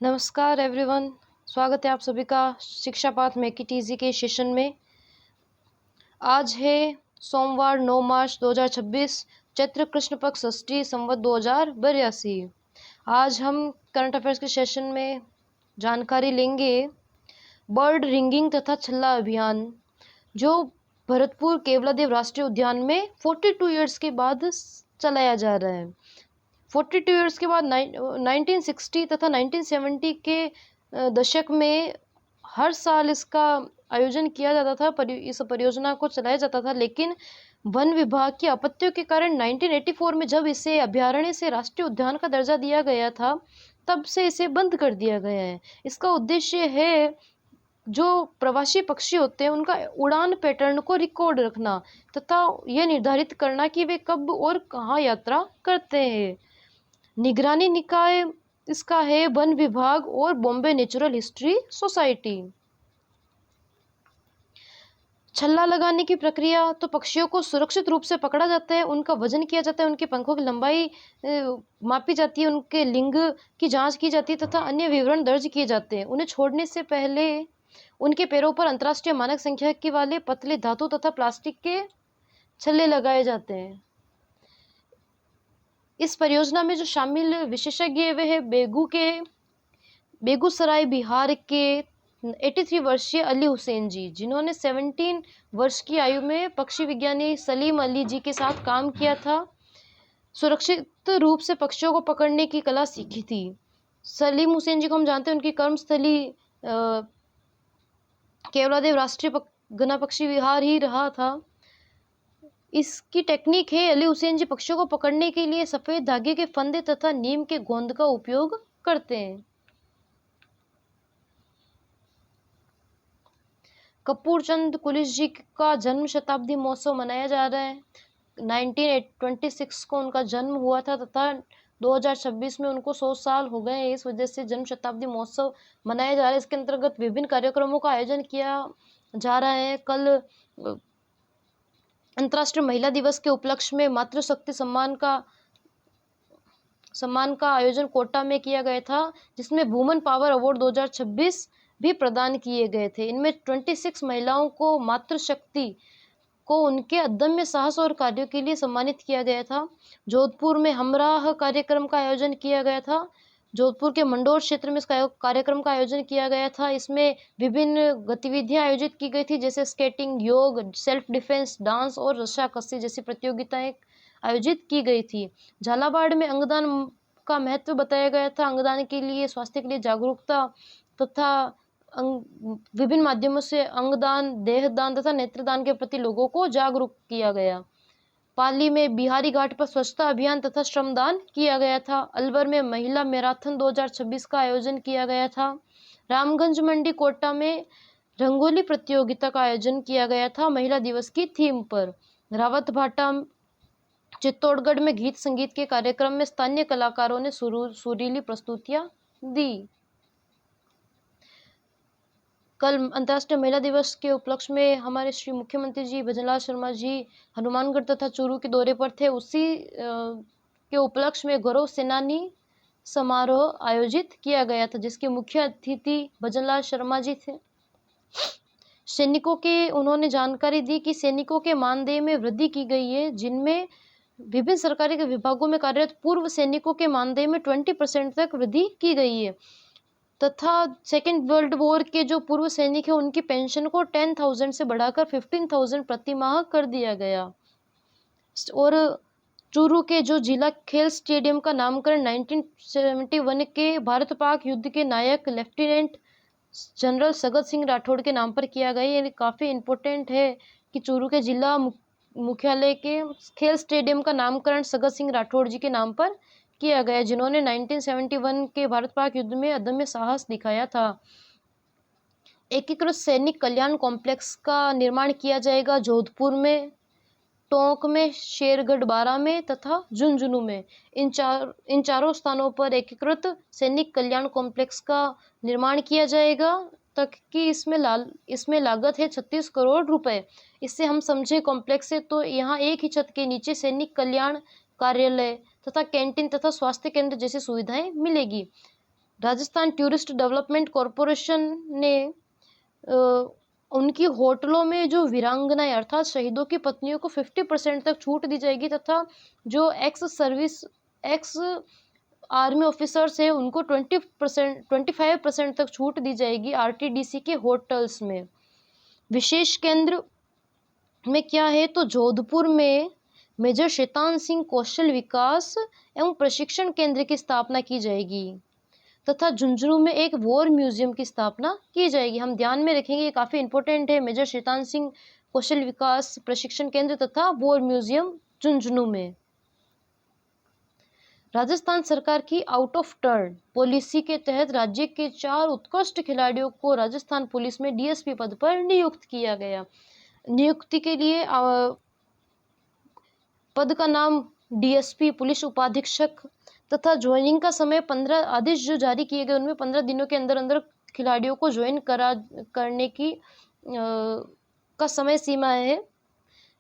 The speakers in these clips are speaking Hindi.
नमस्कार एवरीवन। स्वागत है आप सभी का शिक्षा पाठ मेक इट इजी के सेशन में। आज है सोमवार 9 मार्च 2026, चैत्र कृष्ण पक्ष षष्ठी संवत 2082। आज हम करंट अफेयर्स के सेशन में जानकारी लेंगे बर्ड रिंगिंग तथा छल्ला अभियान, जो भरतपुर केवलादेव राष्ट्रीय उद्यान में 42 ईयर्स के बाद चलाया जा रहा है। 42 ईयर्स के बाद 1960 तथा 1970 के दशक में हर साल इसका आयोजन किया जाता था, इस परियोजना को चलाया जाता था। लेकिन वन विभाग की आपत्तियों के कारण 1984 में जब इसे अभ्यारण्य से राष्ट्रीय उद्यान का दर्जा दिया गया था, तब से इसे बंद कर दिया गया है। इसका उद्देश्य है जो प्रवासी पक्षी होते हैं उनका उड़ान पैटर्न को रिकॉर्ड रखना तथा यह निर्धारित करना कि वे कब और कहाँ यात्रा करते हैं। निगरानी निकाय इसका है वन विभाग और बॉम्बे नेचुरल हिस्ट्री सोसाइटी। छल्ला लगाने की प्रक्रिया तो पक्षियों को सुरक्षित रूप से पकड़ा जाता है, उनका वजन किया जाता है, उनके पंखों की लंबाई मापी जाती है, उनके लिंग की जांच की जाती है तथा अन्य विवरण दर्ज किए जाते हैं। उन्हें छोड़ने से पहले उनके पैरों पर अंतर्राष्ट्रीय मानक संख्या के वाले पतले धातु तथा प्लास्टिक के छल्ले लगाए जाते हैं। इस परियोजना में जो शामिल विशेषज्ञ वे है बेगूसराय बिहार के 83 वर्षीय अली हुसैन जी, जिन्होंने 17 वर्ष की आयु में पक्षी विज्ञानी सलीम अली जी के साथ काम किया था। सुरक्षित रूप से पक्षियों को पकड़ने की कला सीखी थी। सलीम हुसैन जी को हम जानते हैं, उनकी कर्मस्थली केवलादेव राष्ट्रीय घना पक्षी विहार ही रहा था। इसकी टेक्निक है अली हुसैन जी पक्षियों को पकड़ने के लिए सफेद धागे के फंदे तथा नीम के गोंद का उपयोग करते हैं। कपूर चंद कुलिस जी का जन्म शताब्दी महोत्सव मनाया जा रहा है। 1926 को उनका जन्म हुआ था तथा 2026 में उनको 100 साल हो गए हैं। इस वजह से जन्म शताब्दी महोत्सव मनाया जा रहा है। इसके अंतर्गत विभिन्न कार्यक्रमों का आयोजन किया जा रहा है। कल अंतर्राष्ट्रीय महिला दिवस के उपलक्ष्य में मातृशक्ति सम्मान का आयोजन कोटा में किया गया था, जिसमें वुमेन पावर अवार्ड 2026 भी प्रदान किए गए थे। इनमें 26 महिलाओं को मातृशक्ति को उनके अदम्य साहस और कार्यों के लिए सम्मानित किया गया था। जोधपुर में हमराह कार्यक्रम का आयोजन किया गया था। जोधपुर के मंडोर क्षेत्र में इस कार्यक्रम का आयोजन किया गया था। इसमें विभिन्न गतिविधियां आयोजित की गई थी, जैसे स्केटिंग, योग, सेल्फ डिफेंस, डांस और रस्साकसी जैसी प्रतियोगिताएं आयोजित की गई थी। झालावाड़ में अंगदान का महत्व बताया गया था। अंगदान के लिए, स्वास्थ्य के लिए जागरूकता तथा विभिन्न माध्यमों से अंगदान, देहदान तथा नेत्रदान के प्रति लोगों को जागरूक किया गया। पाली में बिहारी घाट पर स्वच्छता अभियान तथा श्रमदान किया गया था। अलवर में महिला मैराथन 2026 का आयोजन किया गया था। रामगंज मंडी कोटा में रंगोली प्रतियोगिता का आयोजन किया गया था महिला दिवस की थीम पर। रावत भाटा चित्तौड़गढ़ में गीत संगीत के कार्यक्रम में स्थानीय कलाकारों ने सुरीली प्रस्तुतियां दी। कल अंतर्राष्ट्रीय महिला दिवस के उपलक्ष्य में हमारे श्री मुख्यमंत्री जी भजनलाल शर्मा जी हनुमानगढ़ तथा चूरू के दौरे पर थे। उसी के उपलक्ष्य में गौरव सेनानी समारोह आयोजित किया गया था, जिसके मुख्य अतिथि भजनलाल शर्मा जी थे। सैनिकों के उन्होंने जानकारी दी कि सैनिकों के मानदेय में वृद्धि की गई है, जिनमें विभिन्न सरकारी विभागों में कार्यरत पूर्व सैनिकों के मानदेय में 20% तक वृद्धि की गई है तथा सेकेंड वर्ल्ड वॉर के जो पूर्व सैनिक हैं उनकी पेंशन को 10,000 से बढ़ाकर 15,000 प्रति माह कर दिया गया। और चूरू के जो जिला खेल स्टेडियम का नामकरण 1971 के भारत पाक युद्ध के नायक लेफ्टिनेंट जनरल सगत सिंह राठौड़ के नाम पर किया गया। ये काफ़ी इम्पोर्टेंट है कि चूरू के जिला मुख्यालय के खेल स्टेडियम का नामकरण सगत सिंह राठौड़ जी के नाम पर किया गया, जिन्होंने 1971 के भारत पाक युद्ध में अदम्य साहस दिखाया था। एकीकृत सैनिक कल्याण कॉम्प्लेक्स का निर्माण किया जाएगा जोधपुर में, टोंक में, शेरगढ़ बारा में तथा झुंझुनू में। इन चारों स्थानों पर एकीकृत सैनिक कल्याण कॉम्प्लेक्स का निर्माण किया जाएगा, तक कि इसमें लागत है 36 करोड़ रुपए। इससे हम समझे कॉम्प्लेक्स से तो यहाँ एक ही छत के नीचे सैनिक कल्याण कार्यालय तथा कैंटीन तथा स्वास्थ्य केंद्र जैसी सुविधाएं मिलेगी। राजस्थान टूरिस्ट डेवलपमेंट कॉरपोरेशन ने उनकी होटलों में जो वीरांगनाएं अर्थात शहीदों की पत्नियों को 50% तक छूट दी जाएगी, तथा जो एक्स आर्मी ऑफिसर्स है उनको 25% तक छूट दी जाएगी आरटीडीसी के होटल्स में। विशेष केंद्र में क्या है तो जोधपुर में मेजर शैतान सिंह कौशल विकास एवं प्रशिक्षण केंद्र की स्थापना की जाएगी, तथा झुंझुनू में एक वॉर म्यूजियम की स्थापना की जाएगी। हम ध्यान में रखेंगे, ये काफ़ी इंपॉर्टेंट है। मेजर शैतान सिंह कौशल विकास प्रशिक्षण केंद्र तथा वॉर म्यूजियम झुंझुनू में। राजस्थान सरकार की आउट ऑफ टर्न पॉलिसी के तहत राज्य के 4 उत्कृष्ट खिलाड़ियों को राजस्थान पुलिस में डीएसपी पद पर नियुक्त किया गया। नियुक्ति के लिए पद का नाम डीएसपी पुलिस उपाधीक्षक, तथा ज्वाइनिंग का समय 15 आदेश जो जारी किए गए उनमें 15 दिनों के अंदर अंदर खिलाड़ियों को ज्वाइन करने की का समय सीमा है।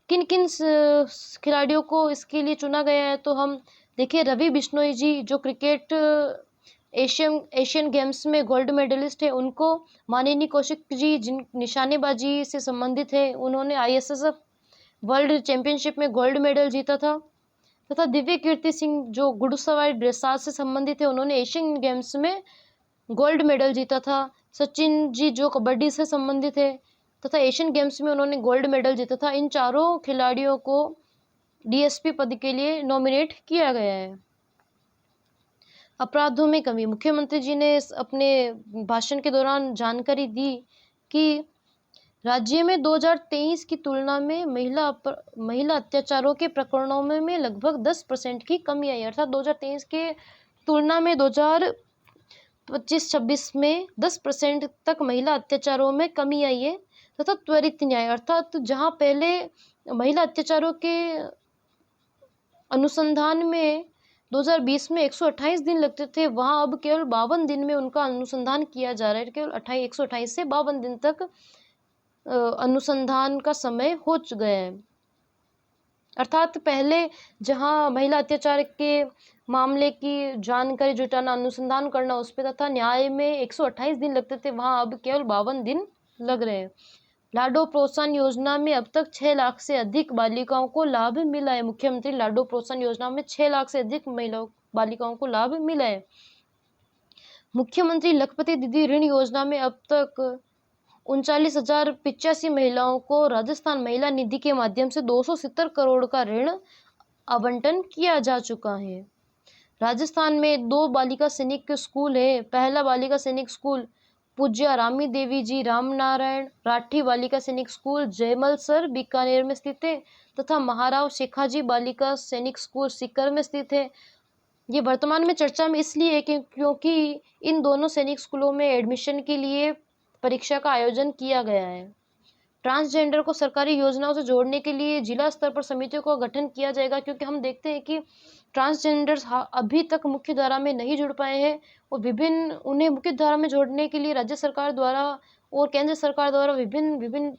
किन किन खिलाड़ियों को इसके लिए चुना गया है तो हम देखिए, रवि बिश्नोई जी जो क्रिकेट एशियन गेम्स में गोल्ड मेडलिस्ट है, उनको माननीय कौशिक जी जिन निशानेबाजी से संबंधित है, उन्होंने आईएसएसएफ वर्ल्ड चैंपियनशिप में गोल्ड मेडल जीता था, तथा दिव्य कीर्ति सिंह जो घुड़सवारी ड्रेसाज से संबंधित है, उन्होंने एशियन गेम्स में गोल्ड मेडल जीता था। सचिन जी जो कबड्डी से संबंधित है तथा एशियन गेम्स में उन्होंने गोल्ड मेडल जीता था। इन चारों खिलाड़ियों को डीएसपी पद के लिए नॉमिनेट किया गया है। अपराधों में कमी, मुख्यमंत्री जी ने अपने भाषण के दौरान जानकारी दी कि राज्य में 2023 की तुलना में महिला अत्याचारों के प्रकरणों में लगभग 10% की कमी आई। अर्थात 2023 के तुलना में 2025-26 में 10% तक महिला अत्याचारों में कमी आई है, तथा त्वरित न्याय अर्थात जहां पहले महिला अत्याचारों के अनुसंधान में 2020 में 128 दिन लगते थे, वहां अब केवल 52 दिन में उनका अनुसंधान किया जा रहा है। केवल 128 से 52 दिन तक अनुसंधान का समय हो गया है। अर्थात पहले जहां महिला अत्याचार के मामले की जानकारी जुटाना, अनुसंधान करना उस पर तथा न्याय में 128 दिन लगते थे, वहां अब केवल 52 दिन लग रहे हैं। लाडो प्रोत्साहन योजना में अब तक 6 लाख से अधिक बालिकाओं को लाभ मिला है। मुख्यमंत्री लाडो प्रोत्साहन योजना में 6 लाख से अधिक बालिकाओं को लाभ मिला है। मुख्यमंत्री लखपति दीदी ऋण योजना में अब तक 39,085 महिलाओं को राजस्थान महिला निधि के माध्यम से 270 करोड़ का ऋण आवंटन किया जा चुका है। राजस्थान में 2 बालिका सैनिक स्कूल है। पहला बालिका सैनिक स्कूल पूज्य रामी देवी जी रामनारायण राठी बालिका सैनिक स्कूल जयमलसर बीकानेर में स्थित है, तथा महाराव शेखाजी बालिका सैनिक स्कूल सीकर में स्थित है। ये वर्तमान में चर्चा में इसलिए है क्योंकि इन दोनों सैनिक स्कूलों में एडमिशन के लिए परीक्षा का आयोजन किया गया है। ट्रांसजेंडर को सरकारी योजनाओं से जोड़ने के लिए जिला स्तर पर समितियों का गठन किया जाएगा, क्योंकि हम देखते हैं कि ट्रांसजेंडर्स अभी तक मुख्य धारा में नहीं जुड़ पाए हैं, और उन्हें मुख्य धारा में जोड़ने के लिए राज्य सरकार द्वारा और केंद्र सरकार द्वारा विभिन्न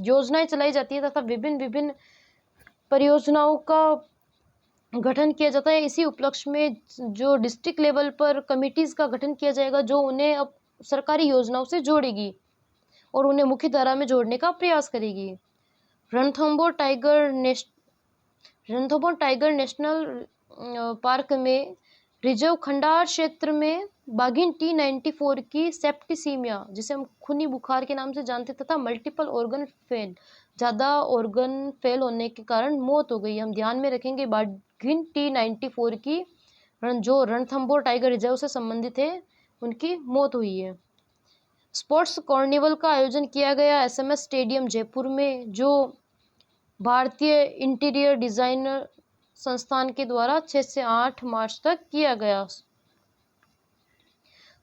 योजनाएं चलाई जाती है, तथा विभिन्न परियोजनाओं का गठन किया जाता है। इसी उपलक्ष्य में जो डिस्ट्रिक्ट लेवल पर कमिटीज का गठन किया जाएगा, जो उन्हें अब सरकारी योजनाओं से जोड़ेगी और उन्हें मुख्य धारा में जोड़ने का प्रयास करेगी। रणथंभौर टाइगर नेशनल पार्क में रिजर्व खंडार क्षेत्र में बाघिन T94 की सेप्टिसीमिया, जिसे हम खूनी बुखार के नाम से जानते, तथा मल्टीपल ऑर्गन फेल, ज़्यादा ऑर्गन फेल होने के कारण मौत हो गई। हम ध्यान में रखेंगे बाघिन T94 की जो रणथंभौर टाइगर रिजर्व से संबंधित है, उनकी मौत हुई है। स्पोर्ट्स कार्निवल का आयोजन किया गया SMS स्टेडियम जयपुर में, जो भारतीय इंटीरियर डिजाइनर संस्थान के द्वारा 6 से 8 मार्च तक किया गया।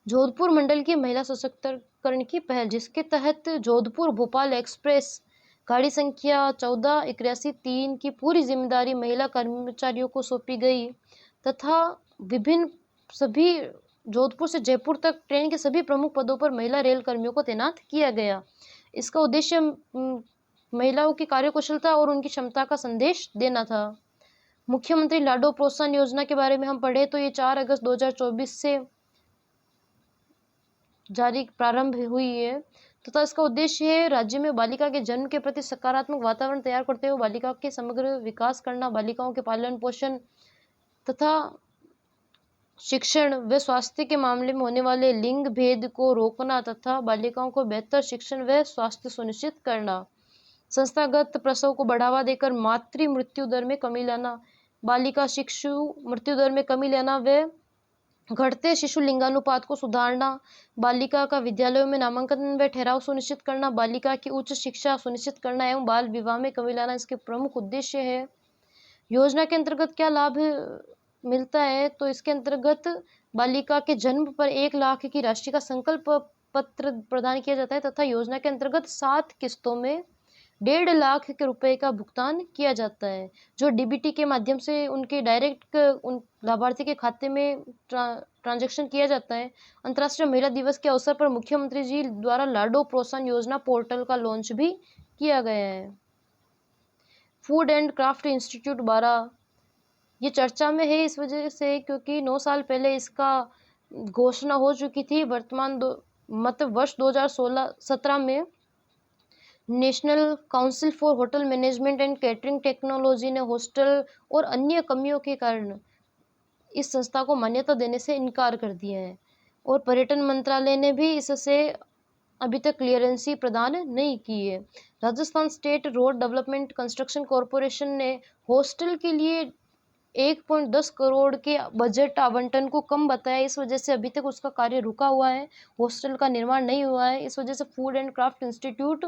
जोधपुर मंडल की महिला सशक्तिकरण की पहल, जिसके तहत जोधपुर भोपाल एक्सप्रेस गाड़ी संख्या 1481-3 की पूरी जिम्मेदारी महिला कर्मचारियों को सौंपी गई, तथा विभिन्न सभी जोधपुर से जयपुर तक ट्रेन के सभी प्रमुख पदों पर महिला रेल कर्मियों को तैनात किया गया। इसका उद्देश्य महिलाओं की कार्यकुशलता और उनकी क्षमता का संदेश देना था। मुख्यमंत्री लाडो प्रोत्साहन योजना के बारे में हम पढ़े तो ये 4 अगस्त 2024 से जारी प्रारंभ हुई है तथा इसका उद्देश्य है राज्य में बालिका के जन्म के प्रति सकारात्मक वातावरण तैयार करते हुए बालिका के समग्र विकास करना, बालिकाओं के पालन पोषण तथा शिक्षण व स्वास्थ्य के मामले में होने वाले लिंग भेद को रोकना तथा बालिकाओं को बेहतर शिक्षण व स्वास्थ्य सुनिश्चित करना, संस्थागत प्रसव को बढ़ावा देकर मातृ मृत्यु दर में कमी लाना, बालिका शिशु मृत्यु दर में कमी लाना व घटते शिशु लिंगानुपात को सुधारना, बालिका का विद्यालयों में नामांकन व ठहराव सुनिश्चित करना, बालिका की उच्च शिक्षा सुनिश्चित करना एवं बाल विवाह में कमी लाना इसके प्रमुख उद्देश्य है। योजना के अंतर्गत क्या लाभ मिलता है, तो इसके अंतर्गत बालिका के जन्म पर 1 लाख की राशि का संकल्प पत्र प्रदान किया जाता है तथा योजना के अंतर्गत 7 किस्तों में 1.5 लाख के रुपए का भुगतान किया जाता है, जो डीबीटी के माध्यम से उनके डायरेक्ट उन लाभार्थी के खाते में ट्रांजैक्शन किया जाता है। अंतर्राष्ट्रीय महिला दिवस के अवसर पर मुख्यमंत्री जी द्वारा लाडो प्रोत्साहन योजना पोर्टल का लॉन्च भी किया गया है। फूड एंड क्राफ्ट इंस्टीट्यूट 12 ये चर्चा में है इस वजह से क्योंकि 9 साल पहले इसका घोषणा हो चुकी थी। वर्तमान मतलब वर्ष 2016-17 में national council for hotel management and catering technology ने हॉस्टल और अन्य कमियों के कारण इस संस्था को मान्यता देने से इनकार कर दिया है और पर्यटन मंत्रालय ने भी इससे अभी तक क्लियरेंस प्रदान नहीं की है। Rajasthan state road development construction corporation ने हॉस्टल के लिए 1.10 करोड़ के बजट आवंटन को कम बताया, इस वजह से अभी तक उसका कार्य रुका हुआ है, हॉस्टल का निर्माण नहीं हुआ है। इस वजह से फूड एंड क्राफ्ट इंस्टीट्यूट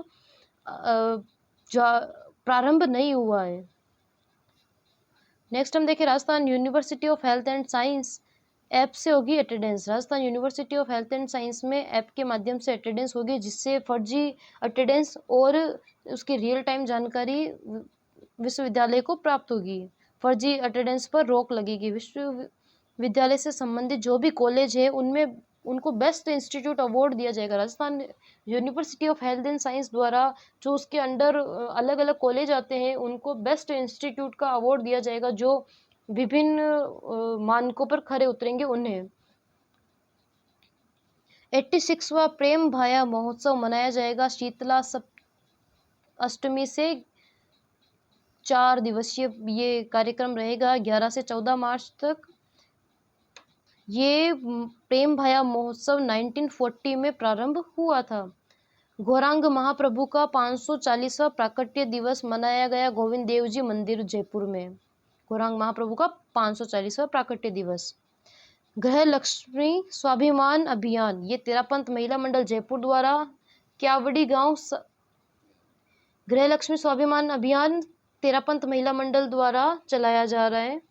प्रारंभ नहीं हुआ है। नेक्स्ट हम देखें Rajasthan university of health and science app से होगी attendance. Rajasthan university of health and science में ऐप के माध्यम से अटेंडेंस होगी, जिससे फर्जी अटेंडेंस और उसकी रियल टाइम जानकारी विश्वविद्यालय को प्राप्त होगी। फर्जी अटेंडेंस पर रोक लगेगी। विश्वविद्यालय से संबंधित जो भी कॉलेज है उनमें उनको बेस्ट इंस्टीट्यूट अवार्ड दिया जाएगा। Rajasthan university of health and science द्वारा जो उसके अंडर अलग अलग कॉलेज आते हैं उनको बेस्ट इंस्टीट्यूट का अवार्ड दिया जाएगा, जो विभिन्न मानकों पर खरे उतरेंगे उन्हें। 86वां प्रेम भाया महोत्सव मनाया जाएगा शीतला अष्टमी से 4 दिवसीय ये कार्यक्रम रहेगा 11 से 14 मार्च तक। ये प्रेम भाया महोत्सव 1940 में प्रारंभ हुआ था। गौरांग महाप्रभु का 540वां प्राकट्य दिवस मनाया गया गोविंद देव जी मंदिर जयपुर में। गौरांग महाप्रभु का 540वां प्राकट्य दिवस। गृह लक्ष्मी स्वाभिमान अभियान ये तेरापंथ महिला मंडल जयपुर द्वारा क्यावड़ी गांव गृह लक्ष्मी स्वाभिमान अभियान तेरापंथ महिला मंडल द्वारा चलाया जा रहा है।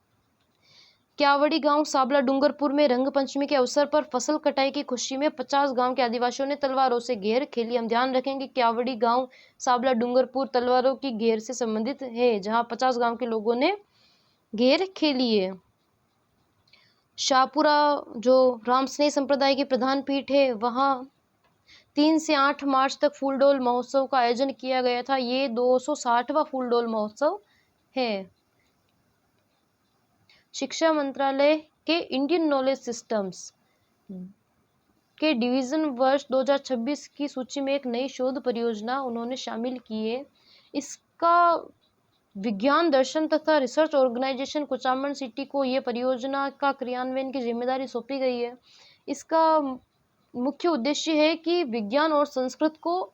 क्यावड़ी गांव साबला डूंगरपुर में रंग पंचमी के अवसर पर फसल कटाई की खुशी में 50 गांव के आदिवासियों ने तलवारों से घेर खेली। हम ध्यान रखेंगे क्यावड़ी गांव साबला डूंगरपुर तलवारों की घेर से संबंधित है, जहां 50 गांव के लोगों ने घेर खेली है। शाहपुरा जो राम स्नेह संप्रदाय की प्रधान पीठ है, वहां 3 से 8 मार्च तक फूलडोल महोत्सव का आयोजन किया गया था। ये 260वां फूलडोल महोत्सव है। शिक्षा मंत्रालय के इंडियन नॉलेज सिस्टम्स के डिवीजन वर्ष 2026 की सूची में एक नई शोध परियोजना उन्होंने शामिल की है। इसका विज्ञान दर्शन तथा रिसर्च ऑर्गेनाइजेशन कुचामन सिटी को ये परियोजना का क्रियान्वयन की जिम्मेदारी सौंपी गई है। इसका मुख्य उद्देश्य है कि विज्ञान और संस्कृत को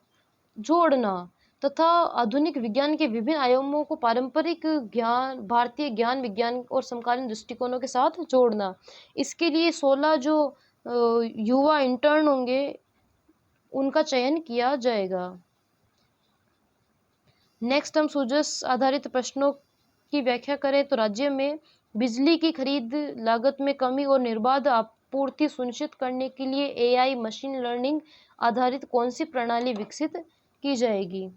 जोड़ना तथा आधुनिक विज्ञान के विभिन्न आयामों को पारंपरिक ज्ञान, भारतीय ज्ञान विज्ञान और समकालीन दृष्टिकोणों के साथ जोड़ना। इसके लिए 16 जो युवा इंटर्न होंगे उनका चयन किया जाएगा। नेक्स्ट हम सूजस आधारित प्रश्नों की व्याख्या करें तो राज्य में बिजली की खरीद लागत में कमी और निर्बाध आपूर्ति सुनिश्चित करने के लिए एआई मशीन लर्निंग आधारित कौन सी प्रणाली विकसित की जाएगी।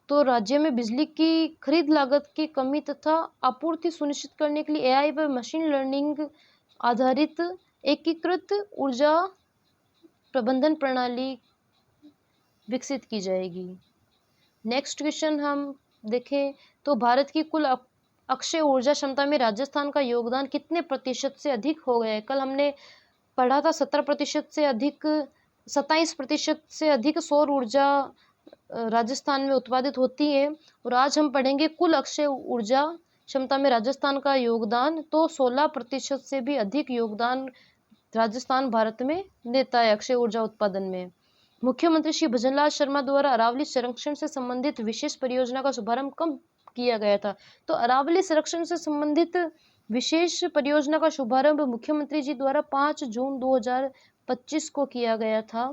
तो राज्य में बिजली की खरीद लागत की कमी तथा आपूर्ति सुनिश्चित करने के लिए एआई व मशीन लर्निंग आधारित एकीकृत ऊर्जा प्रबंधन प्रणाली विकसित की जाएगी। नेक्स्ट क्वेश्चन हम देखें तो भारत की कुल अक्षय ऊर्जा क्षमता में राजस्थान का योगदान कितने प्रतिशत से अधिक हो गया है। कल हमने पढ़ा था 17% से अधिक 27% से अधिक सौर ऊर्जा राजस्थान में उत्पादित होती है। और आज हम पढ़ेंगे कुल अक्षय ऊर्जा क्षमता में राजस्थान का योगदान। तो 16% से भी अधिक योगदान राजस्थान भारत में देता है अक्षय ऊर्जा उत्पादन में। मुख्यमंत्री श्री भजनलाल शर्मा द्वारा अरावली संरक्षण से संबंधित विशेष परियोजना का शुभारंभ कब किया गया था? तो अरावली संरक्षण से संबंधित विशेष परियोजना का शुभारंभ मुख्यमंत्री जी द्वारा 5 जून 2025 को किया गया था।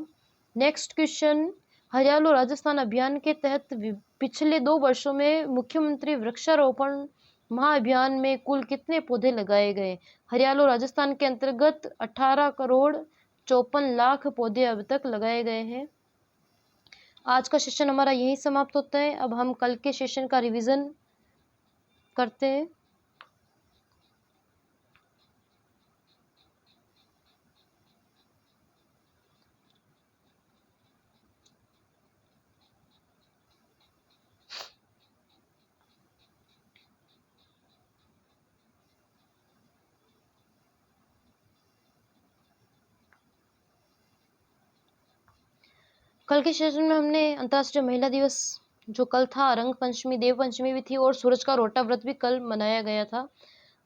नेक्स्ट क्वेश्चन, हरियालो राजस्थान अभियान के तहत पिछले 2 वर्षों में मुख्यमंत्री वृक्षारोपण महाअभियान में कुल कितने पौधे लगाए गए? हरियालो राजस्थान के अंतर्गत 18 करोड़ 54 लाख पौधे अब तक लगाए गए हैं। आज का सेशन हमारा यही समाप्त होता है। अब हम कल के सेशन का रिवीजन करते हैं। कल के सेशन में हमने अंतर्राष्ट्रीय महिला दिवस जो कल था, रंग पंचमी, देव पंचमी भी थी और सूरज का रोटा व्रत भी कल मनाया गया था।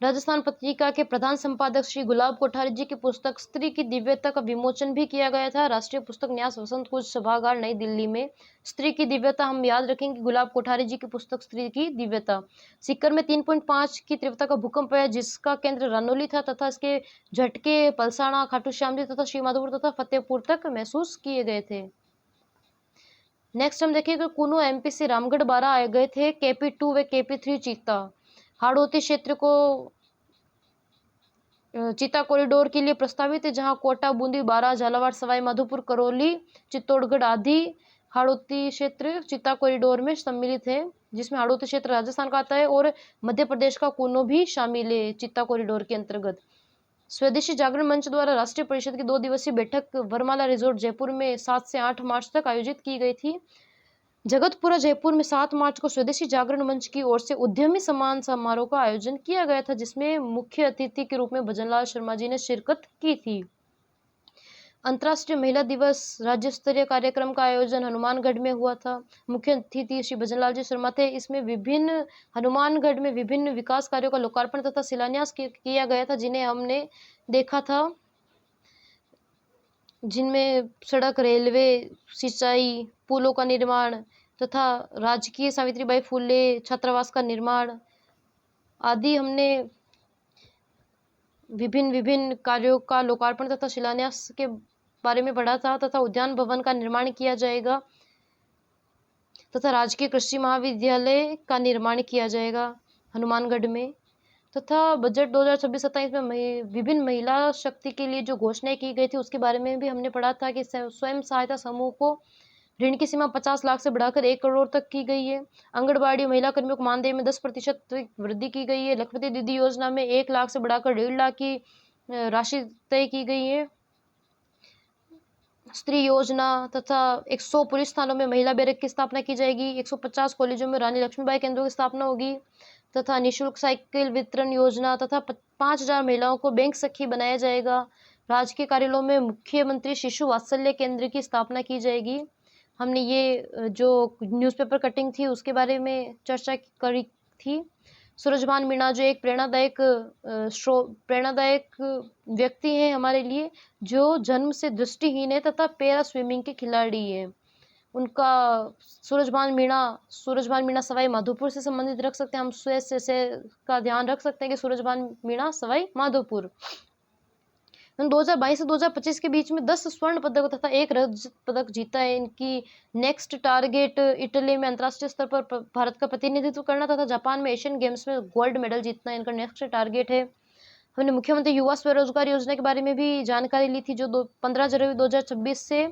राजस्थान पत्रिका के प्रधान संपादक श्री गुलाब कोठारी जी की पुस्तक स्त्री की दिव्यता का विमोचन भी किया गया था राष्ट्रीय पुस्तक न्यास वसंत कुंज सभागार नई दिल्ली में। स्त्री की दिव्यता हम याद रखेंगे, गुलाब कोठारी जी की पुस्तक स्त्री की दिव्यता। सीकर में 3.5 की तीव्रता का भूकंप आया जिसका केंद्र रानौली था तथा इसके झटके पलसाना, खाटू श्याम जी तथा श्रीमाधोपुर तथा फतेहपुर तक महसूस किए गए थे। नेक्स्ट हम देखेंगे कुनो एमपी से रामगढ़ 12 आए गए थे KP2 व KP3 चीता। हाड़ौती क्षेत्र को चीता कॉरिडोर के लिए प्रस्तावित है जहां कोटा, बूंदी, बारां, झालावाड़, सवाई माधोपुर, करौली, चित्तौड़गढ़ आदि हाड़ौती क्षेत्र चीता कॉरिडोर में सम्मिलित है, जिसमें हाड़ौती क्षेत्र राजस्थान का आता है और मध्य प्रदेश का कुनो भी शामिल है चीता कॉरिडोर के अंतर्गत। स्वदेशी जागरण मंच द्वारा राष्ट्रीय परिषद की 2 दिवसीय बैठक वरमाला रिजोर्ट जयपुर में 7 से 8 मार्च तक आयोजित की गई थी। जगतपुरा जयपुर में 7 मार्च को स्वदेशी जागरण मंच की ओर से उद्यमी सम्मान समारोह का आयोजन किया गया था जिसमें मुख्य अतिथि के रूप में भजनलाल शर्मा जी ने शिरकत की थी। अंतर्राष्ट्रीय महिला दिवस राज्य स्तरीय कार्यक्रम का आयोजन हनुमानगढ़ में हुआ था। मुख्य अतिथि श्री भजनलाल जी शर्मा थे। इसमें हनुमानगढ़ में विभिन्न विकास कार्यों का लोकार्पण तथा शिलान्यास किया गया था जिन्हें हमने देखा था, जिनमें सड़क, रेलवे, सिंचाई, पुलों का निर्माण तथा राजकीय सावित्रीबाई फुले छात्रावास का निर्माण आदि हमने विभिन्न कार्यों का लोकार्पण तथा शिलान्यास के बारे में पढ़ा था। तथा उद्यान भवन का निर्माण किया जाएगा तथा राजकीय कृषि महाविद्यालय का निर्माण किया जाएगा हनुमानगढ़ में। तथा बजट 2026-27 में विभिन्न महिला शक्ति के लिए जो घोषणाएं की गई थी उसके बारे में भी हमने पढ़ा था कि स्वयं सहायता समूह को ऋण की सीमा 50 लाख से बढ़ाकर 1 करोड़ तक की गई है। आंगनबाड़ी महिला कर्मियों को मानदेय में 10% वृद्धि की गई है। लखपति दीदी योजना में 1 लाख से बढ़ाकर 1.5 लाख की राशि तय की गई है। स्त्री योजना तथा 100 पुलिस थानों में महिला बैरक की स्थापना की जाएगी। 150 कॉलेजों में रानी लक्ष्मीबाई केंद्रों की स्थापना होगी तथा निःशुल्क साइकिल वितरण योजना तथा 5000 महिलाओं को बैंक सखी बनाया जाएगा। राजकीय कार्यालयों में मुख्यमंत्री शिशु वात्सल्य केंद्र की स्थापना की जाएगी। हमने ये जो न्यूज़पेपर कटिंग थी उसके बारे में चर्चा करी थी। सूरजभान मीणा जो एक प्रेरणादायक व्यक्ति है हमारे लिए, जो जन्म से दृष्टिहीन है तथा पैरा स्विमिंग के खिलाड़ी है। उनका सूरजभान मीणा सवाई माधोपुर से संबंधित रख सकते हैं हम। से का ध्यान रख सकते हैं कि सूरजभान मीणा सवाई माधोपुर। 2022 से 2025 के बीच में 10 स्वर्ण पदक तथा 1 रजत पदक जीता है। इनकी नेक्स्ट टारगेट इटली में अंतर्राष्ट्रीय स्तर पर भारत का प्रतिनिधित्व करना तथा जापान में एशियन गेम्स में गोल्ड मेडल जीतना इनका नेक्स्ट टारगेट है। हमने मुख्यमंत्री युवा स्वरोजगार योजना के बारे में भी जानकारी ली थी जो 15 जनवरी 2026 से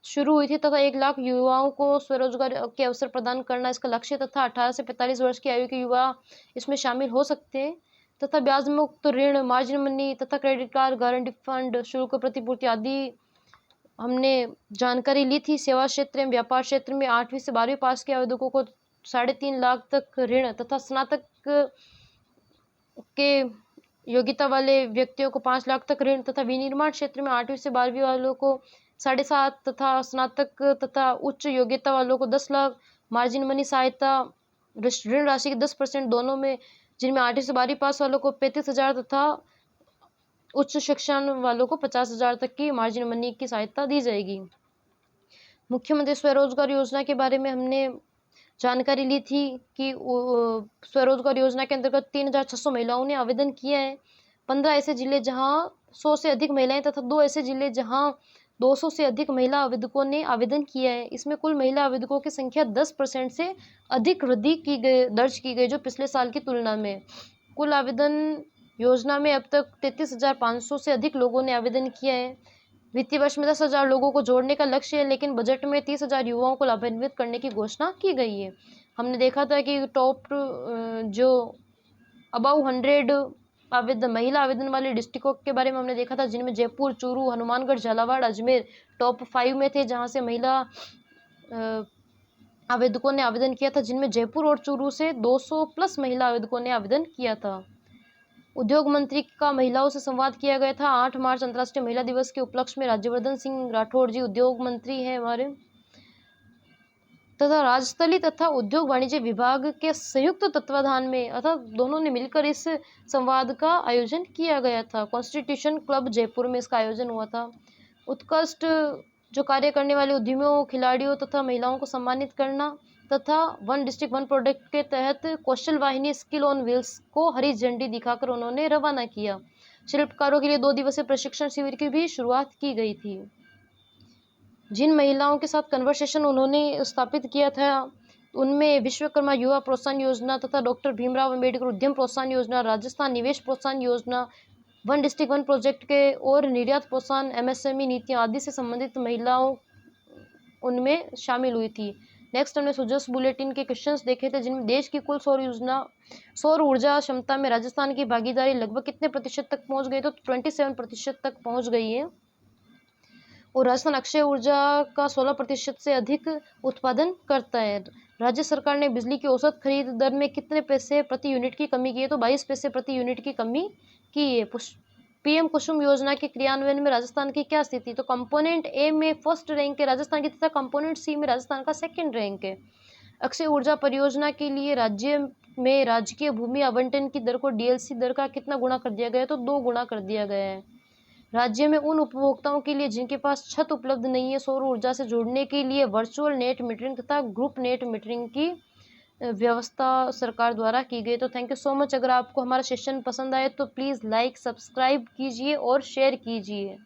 शुरू हुई थी तथा 1 लाख युवाओं को स्वरोजगार के अवसर प्रदान करना इसका लक्ष्य तथा 18 से 45 वर्ष की आयु के युवा इसमें शामिल हो सकते हैं। तथा ब्याज मुक्त ऋण, मार्जिन मनी तथा क्रेडिट कार्ड, गारंटी फंड, शुल्क प्रतिपूर्ति आदि हमने जानकारी ली थी। सेवा क्षेत्र में व्यापार क्षेत्र में 8वीं से 12वीं पास के आवेदकों को 3.5 लाख तक ऋण तथा स्नातक के योग्यता वाले व्यक्तियों को 5 लाख तक ऋण तथा विनिर्माण क्षेत्र में 8वीं से 12वीं वालों को 7.5 तथा स्नातक तथा उच्च योग्यता वालों को 10 लाख मार्जिन मनी सहायता ऋण राशि के 10% दोनों में, जिनमें 8वीं से 12वीं पास वालों को 35,000 तथा उच्च शिक्षण वालों को 50,000 तक की मार्जिन मनी की सहायता दी जाएगी। मुख्यमंत्री स्वरोजगार योजना के बारे में हमने जानकारी ली थी कि स्वरोजगार योजना के अंतर्गत 3,600 महिलाओं ने आवेदन किया है। 15 ऐसे जिले जहां 100 से अधिक महिलाएं तथा 2 ऐसे जिले जहां 200 से अधिक महिला आवेदकों ने आवेदन किया है। इसमें कुल महिला आवेदकों की संख्या 10% से अधिक वृद्धि दर्ज की गई जो पिछले साल की तुलना में। कुल आवेदन योजना में अब तक 33,500 से अधिक लोगों ने आवेदन किया है। वित्तीय वर्ष में 10,000 लोगों को जोड़ने का लक्ष्य है, लेकिन बजट में 30,000 युवाओं को लाभान्वित करने की घोषणा की गई है। हमने देखा था कि टॉप जो अबाउ 100 महिला आवेदन वाले डिस्ट्रिक्टों के बारे में हमने देखा था, जिनमें जयपुर, चूरू, हनुमानगढ़, झालावाड़, अजमेर टॉप 5 में थे, जहां से महिला आवेदकों ने आवेदन किया था, जिनमें जयपुर और चूरू से 200 प्लस महिला आवेदकों ने आवेदन किया था। उद्योग मंत्री का महिलाओं से संवाद किया गया था। 8 मार्च अंतर्राष्ट्रीय महिला दिवस के उपलक्ष्य में राज्यवर्धन सिंह राठौड़ जी उद्योग मंत्री हैं हमारे, तथा राजस्थली तथा उद्योग वाणिज्य विभाग के संयुक्त तत्वाधान में अर्थात दोनों ने मिलकर इस संवाद का आयोजन किया गया था। कॉन्स्टिट्यूशन क्लब जयपुर में इसका आयोजन हुआ था। उत्कृष्ट जो कार्य करने वाले उद्यमियों, खिलाड़ियों तथा महिलाओं को सम्मानित करना तथा वन डिस्ट्रिक्ट वन प्रोडक्ट के तहत कौशल वाहिनी स्किल ऑन व्हील्स को हरी झंडी दिखाकर उन्होंने रवाना किया। शिल्पकारों के लिए 2 दिवसीय प्रशिक्षण शिविर की भी शुरुआत की गई थी। जिन महिलाओं के साथ कन्वर्सेशन उन्होंने स्थापित किया था, उनमें विश्वकर्मा युवा प्रोत्साहन योजना तथा डॉक्टर भीमराव अंबेडकर उद्यम प्रोत्साहन योजना, राजस्थान निवेश प्रोत्साहन योजना, वन डिस्ट्रिक्ट वन प्रोजेक्ट के और निर्यात प्रोत्साहन, एमएसएमई नीतियां आदि से संबंधित महिलाओं उनमें शामिल हुई थी। नेक्स्ट हमने सुजस बुलेटिन के क्वेश्चंस देखे थे, जिनमें देश की कुल सौर ऊर्जा क्षमता में राजस्थान की भागीदारी लगभग कितने प्रतिशत तक पहुंच गई, तो 27% तक पहुंच गई है। और राजस्थान अक्षय ऊर्जा का 16% से अधिक उत्पादन करता है। राज्य सरकार ने बिजली की औसत खरीद दर में कितने पैसे प्रति यूनिट की कमी की है, तो 22 पैसे प्रति यूनिट की कमी की है। पीएम कुसुम योजना के क्रियान्वयन में राजस्थान की क्या स्थिति, तो कंपोनेंट ए में फर्स्ट रैंक है राजस्थान की तथा कंपोनेंट सी में राजस्थान का सेकंड रैंक है। अक्षय ऊर्जा परियोजना के लिए राज्य में राजकीय भूमि आवंटन की दर को डीएलसी दर का कितना गुणा कर दिया गया है, तो 2 गुणा कर दिया गया है। राज्य में उन उपभोक्ताओं के लिए जिनके पास छत उपलब्ध नहीं है, सौर ऊर्जा से जोड़ने के लिए वर्चुअल नेट मीटरिंग तथा ग्रुप नेट मीटरिंग की व्यवस्था सरकार द्वारा की गई। तो थैंक यू सो मच। अगर आपको हमारा सेशन पसंद आए तो प्लीज़ लाइक, सब्सक्राइब कीजिए और शेयर कीजिए।